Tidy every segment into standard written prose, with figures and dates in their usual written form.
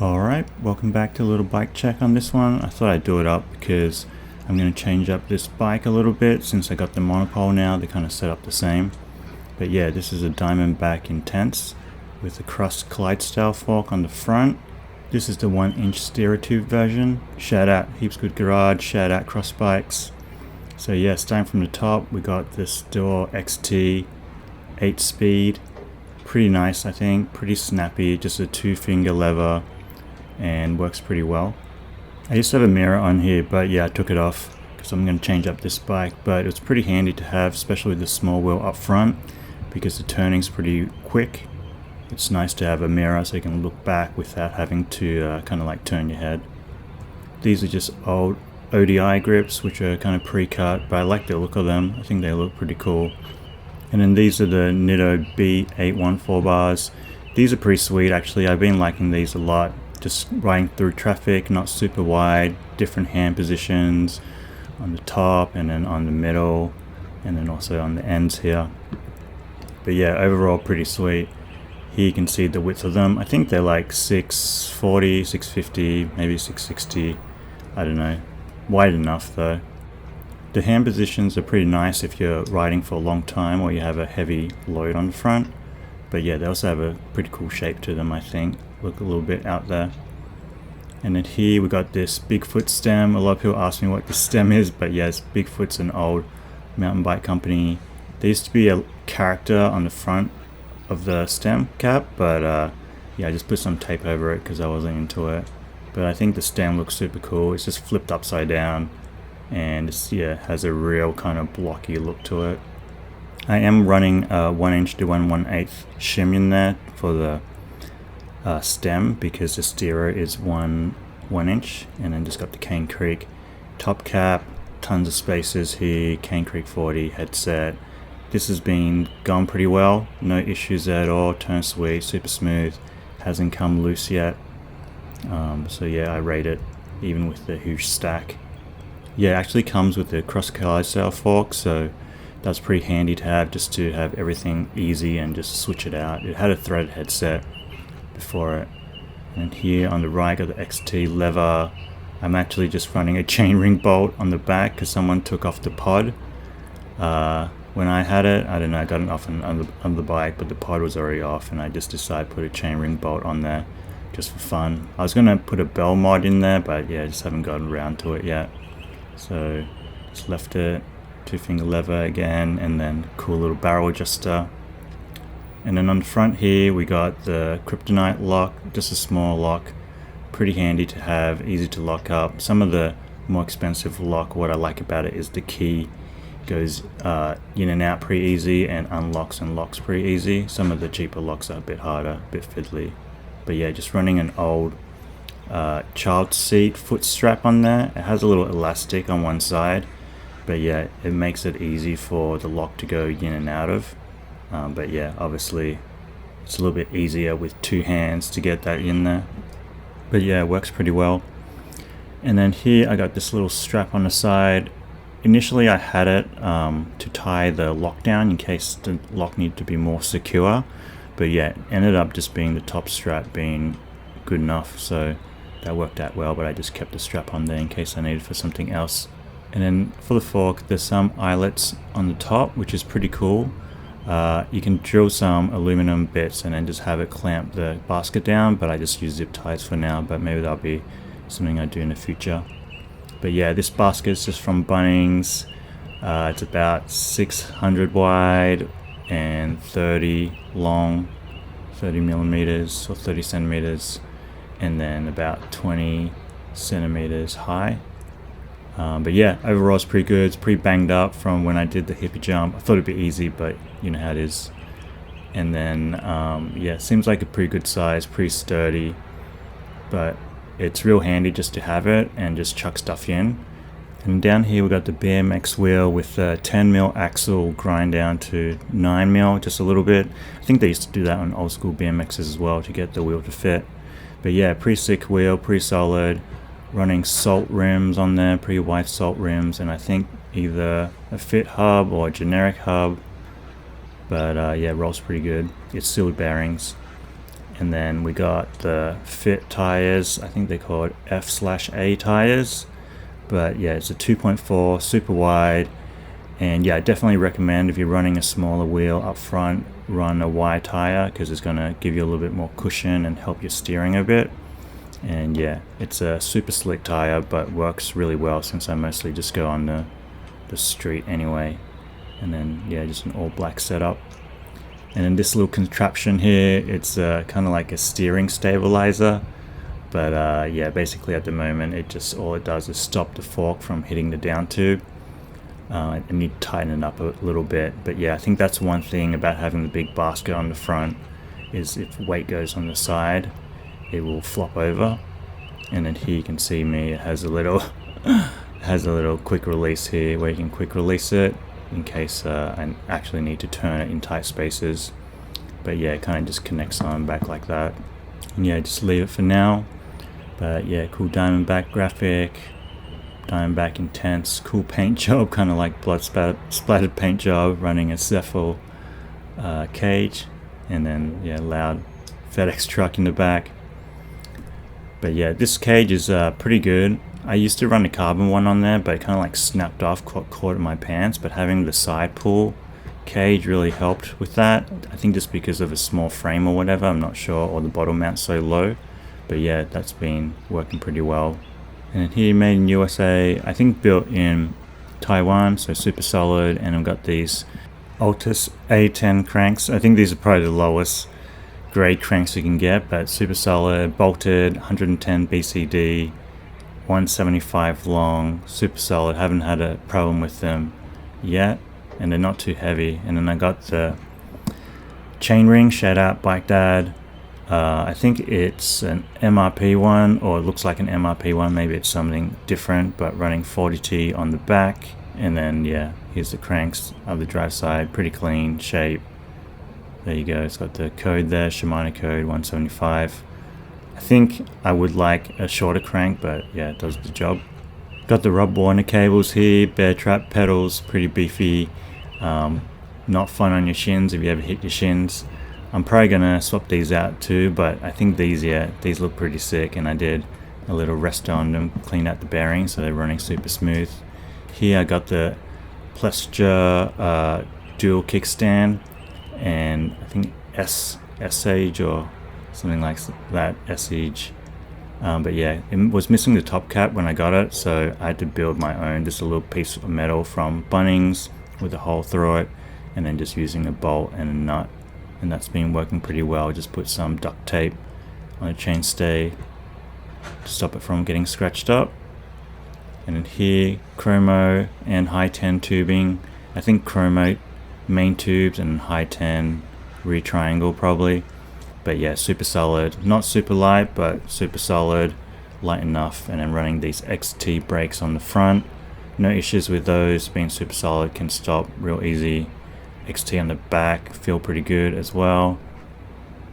Alright, welcome back to a little bike check on this one. I thought I'd do it up because I'm going to change up this bike a little bit since I got the monopole now. They kind of set up the same. But yeah, this is a Diamondback Intense with a Cross Clydesdale fork on the front. This is the 1-inch steerer tube version. Shout out Heaps Good Garage, shout out Cross Bikes. So yeah, starting from the top, we got this Dual XT 8-speed. Pretty nice, I think, pretty snappy, just a 2-finger lever. And works pretty well. I used to have a mirror on here, but yeah, I took it off because I'm going to change up this bike. But it's pretty handy to have, especially with the small wheel up front, because the turning's pretty quick. It's nice to have a mirror so you can look back without having to kind of like turn your head. These are just old ODI grips, which are kind of pre-cut, but I like the look of them. I think they look pretty cool. And then these are the Nitto B814 bars. These are pretty sweet actually. I've been liking these a lot. Just riding through traffic, not super wide, different hand positions on the top and then on the middle and then also on the ends here. But yeah, overall pretty sweet. Here you can see the width of them. I think they're like 640, 650, maybe 660, I don't know. Wide enough though. The hand positions are pretty nice if you're riding for a long time or you have a heavy load on the front. But yeah, they also have a pretty cool shape to them, I think. Look a little bit out there. And then here we got this Bigfoot stem. A lot of people ask me what this stem is, but yes, Bigfoot's an old mountain bike company. There used to be a character on the front of the stem cap, but yeah, I just put some tape over it because I wasn't into it. But I think the stem looks super cool. It's just flipped upside down and it's, yeah, has a real kind of blocky look to it. I am running a 1-inch to 1/8 shim in there for the stem because the steerer is 1 inch, and then just got the Cane Creek top cap, tons of spaces here, Cane Creek 40 headset. This has been gone pretty well, no issues at all, turns sweet, super smooth, hasn't come loose yet. So yeah, I rate it even with the huge stack. Yeah, it actually comes with the Cross Clydesdale fork, so that's pretty handy to have, just to have everything easy and just switch it out. It had a threaded headset before it. And here on the right got the XT lever. I'm actually just running a chainring bolt on the back because someone took off the pod. When I had it, I don't know, I got it off on the bike, but the pod was already off and I just decided to put a chainring bolt on there just for fun. I was going to put a bell mod in there, but yeah, I just haven't gotten around to it yet. So just left it, 2-finger lever again, and then cool little barrel adjuster. And then on the front here we got the Kryptonite lock, just a small lock, pretty handy to have, easy to lock up. Some of the more expensive lock, what I like about it is the key goes in and out pretty easy and unlocks and locks pretty easy. Some of the cheaper locks are a bit harder, a bit fiddly. But yeah, just running an old child seat foot strap on there. It has a little elastic on one side, but yeah, it makes it easy for the lock to go in and out of. But yeah, obviously it's a little bit easier with 2 hands to get that in there. But yeah, it works pretty well. And then here I got this little strap on the side. Initially I had it to tie the lock down in case the lock needed to be more secure. But yeah, it ended up just being the top strap being good enough. So that worked out well, but I just kept the strap on there in case I needed for something else. And then for the fork, there's some eyelets on the top, which is pretty cool. You can drill some aluminum bits and then just have it clamp the basket down, but I just use zip ties for now, but maybe that'll be something I do in the future. But yeah, this basket is just from Bunnings. It's about 600 wide and 30 long, 30 millimeters or 30 centimeters, and then about 20 centimeters high. But yeah, overall it's pretty good. It's pretty banged up from when I did the hippie jump. I thought it'd be easy, but you know how it is. And then yeah, seems like a pretty good size, pretty sturdy, but it's real handy just to have it and just chuck stuff in. And down here we got the BMX wheel with a 10mm axle grind down to 9mm, just a little bit. I think they used to do that on old school BMXs as well to get the wheel to fit. But yeah, pretty sick wheel, pretty solid. Running Salt rims on there, pretty wide Salt rims, and I think either a fit hub or a generic hub. But yeah, rolls pretty good. It's sealed bearings. And then we got the Fit tires. I think they're called F/A tires. But yeah, it's a 2.4, super wide. And yeah, I definitely recommend if you're running a smaller wheel up front, run a wide tire because it's going to give you a little bit more cushion and help your steering a bit. And yeah, it's a super slick tire, but works really well since I mostly just go on the street anyway. And then yeah, just an all black setup. And then this little contraption here, it's kind of like a steering stabilizer. But yeah, basically at the moment, all it does is stop the fork from hitting the down tube. I need to tighten it up a little bit. But yeah, I think that's one thing about having the big basket on the front, is if weight goes on the side, it will flop over. And then here you can see me, it has a little quick release here where you can quick release it in case I actually need to turn it in tight spaces. But yeah, it kind of just connects on back like that. And yeah, just leave it for now. But yeah, cool Diamondback graphic, Diamondback intense, cool paint job, kind of like blood splattered paint job, running a Zephyr cage, and then yeah, loud FedEx truck in the back. But yeah, this cage is pretty good. I used to run a carbon one on there, but it kind of like snapped off, caught in my pants. But having the side pull cage really helped with that. I think just because of a small frame or whatever, I'm not sure, or the bottle mount's so low. But yeah, that's been working pretty well. And here, made in USA, I think built in Taiwan, so super solid. And I've got these Altus A10 cranks. I think these are probably the lowest grade cranks you can get, but super solid, bolted, 110 BCD, 175 long, super solid. Haven't had a problem with them yet, and they're not too heavy. And then I got the chain ring, shout out Bike Dad. I think it's an MRP one, or it looks like an MRP one, maybe it's something different, but running 40T on the back. And then yeah, here's the cranks on the drive side, pretty clean shape. There you go, it's got the code there, Shimano code 175. I think I would like a shorter crank, but yeah, it does the job. Got the Rob Warner cables here, Bear Trap pedals, pretty beefy. Not fun on your shins if you ever hit your shins. I'm probably gonna swap these out too, but I think these look pretty sick, and I did a little rest on them, cleaned out the bearings so they're running super smooth. Here I got the Plesture dual kickstand, and I think S-Age or something like that, S-Age. But yeah, it was missing the top cap when I got it, so I had to build my own, just a little piece of metal from Bunnings with a hole through it, and then just using a bolt and a nut. And that's been working pretty well. Just put some duct tape on a chainstay to stop it from getting scratched up. And then here, chromo and high 10 tubing. I think chromo main tubes and high 10 rear triangle probably. But yeah, super solid. Not super light, but super solid, light enough. And then running these XT brakes on the front. No issues with those, being super solid, can stop real easy. XT on the back, feel pretty good as well.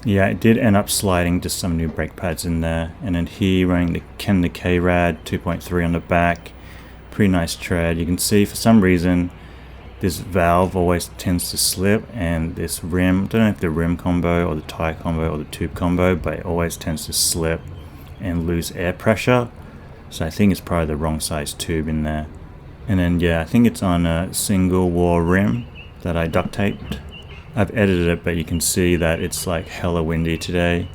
Yeah, it did end up sliding just some new brake pads in there. And then here running the Ken the K-Rad 2.3 on the back. Pretty nice tread. You can see for some reason this valve always tends to slip, and this rim, I don't know if the rim combo or the tire combo or the tube combo, but it always tends to slip and lose air pressure. So I think it's probably the wrong size tube in there. And then yeah, I think it's on a single wall rim that I duct taped. I've edited it, but you can see that it's like hella windy today.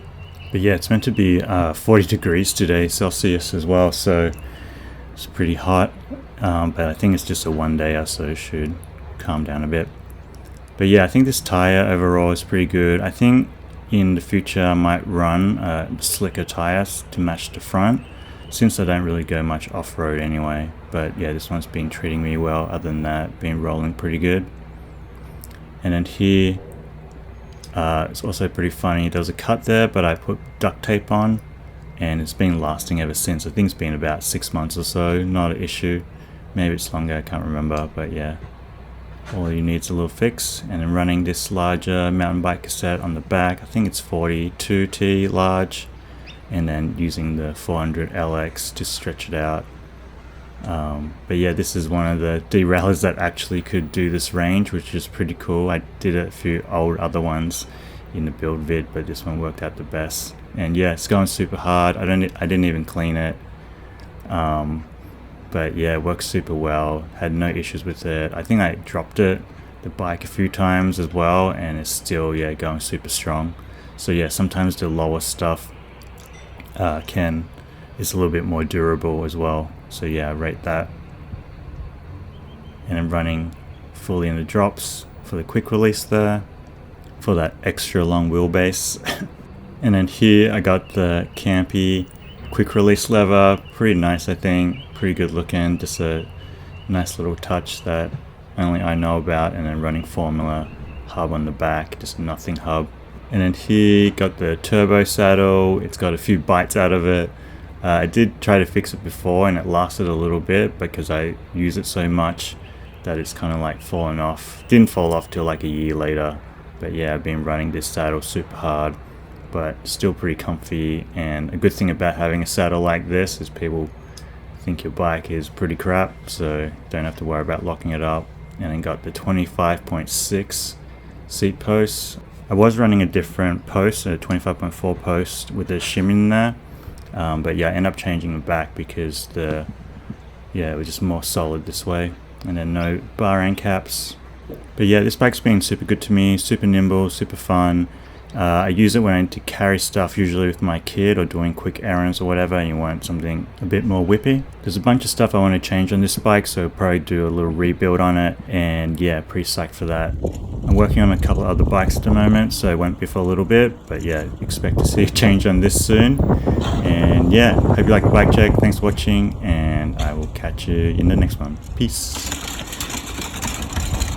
But yeah, it's meant to be 40 degrees today, Celsius as well, so it's pretty hot. But I think it's just a one day, so it should calm down a bit. But yeah, I think this tire overall is pretty good. I think in the future I might run slicker tires to match the front, since I don't really go much off-road anyway. But yeah, this one's been treating me well. Other than that, been rolling pretty good. And then here, it's also pretty funny. There was a cut there, but I put duct tape on, and it's been lasting ever since. I think it's been about 6 months or so, not an issue. Maybe it's longer, I can't remember, but yeah. All you need is a little fix. And then running this larger mountain bike cassette on the back. I think it's 42T large. And then using the 400 LX to stretch it out. But yeah, this is one of the derailleurs that actually could do this range, which is pretty cool. I did a few old other ones in the build vid, but this one worked out the best. And yeah, it's going super hard. I didn't even clean it, but yeah, it works super well. Had no issues with it. I think I dropped the bike a few times as well, and it's still, yeah, going super strong. So yeah, sometimes the lower stuff is a little bit more durable as well. So yeah, I rate that. And I'm running fully in the drops for the quick release there, for that extra long wheelbase. And then here I got the Campy quick release lever. Pretty nice, I think. Pretty good looking. Just a nice little touch that only I know about. And then running Formula hub on the back, just nothing hub. And then here got the turbo saddle. It's got a few bites out of it. I did try to fix it before and it lasted a little bit because I use it so much that it's kind of like fallen off. Didn't fall off till like a year later. But yeah, I've been running this saddle super hard, but still pretty comfy. And a good thing about having a saddle like this is people think your bike is pretty crap, so don't have to worry about locking it up. And then got the 25.6 seat posts. I was running a different post, a 25.4 post with a shim in there, but yeah, I ended up changing it back because it was just more solid this way. And then no bar end caps. But yeah, this bike's been super good to me, super nimble, super fun. I use it when I need to carry stuff, usually with my kid or doing quick errands or whatever, and you want something a bit more whippy. There's a bunch of stuff I want to change on this bike, so probably do a little rebuild on it, and yeah, pretty psyched for that. I'm working on a couple of other bikes at the moment, so it won't be for a little bit, but yeah, expect to see a change on this soon. And yeah, hope you like the bike check. Thanks for watching, and I will catch you in the next one. Peace.